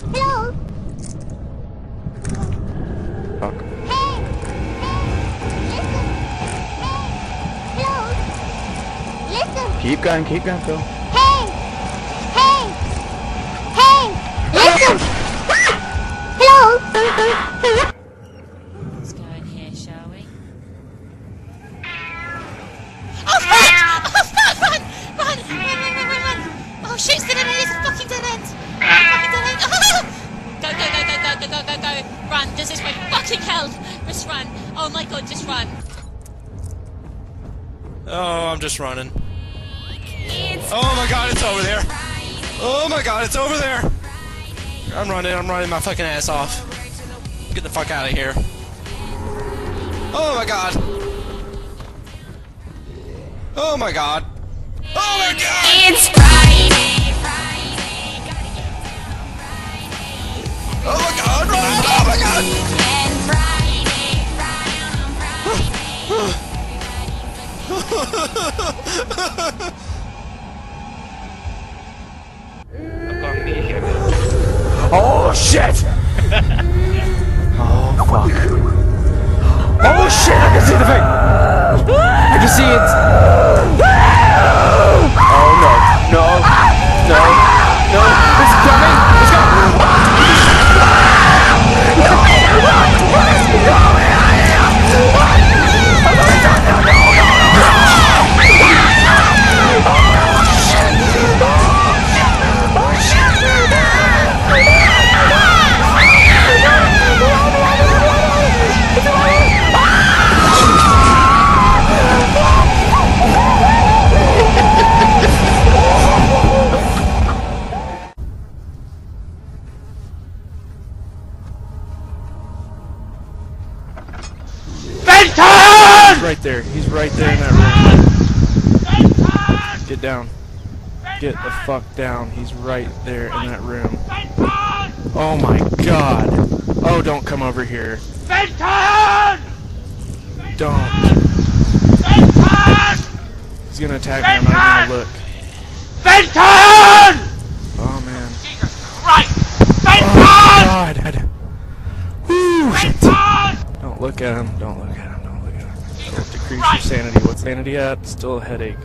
Hello? Fuck. Hey! Listen! Hey! Hello? Listen! Keep going, Phil. Hey! Hey! Hey! Listen! Hello? Let's go in here, shall we? Oh, shoot, it's the dead end, it's a fucking dead end! Fucking dead end! Go! Run, just this way, fucking hell! Just run, oh my god, just run. Oh, I'm just running. Oh my god, it's over there! Oh my god, it's over there! I'm running my fucking ass off. Get the fuck out of here. Oh my god! Oh my god! Oh my god! It's Friday! Oh my god, run! Oh my god! Oh shit! Oh fuck. Oh shit, I can see the thing! I can see it! Oh no, it's coming! It's coming! He's right there in that room. Get down. Get the fuck down. He's right there in that room. Oh my god. Oh, don't come over here. Don't. He's gonna attack me. I'm not gonna look. Oh man. Oh god. Whew, shit. Don't look at him. Don't look at him. Decrease your sanity. What's sanity at? Still a headache.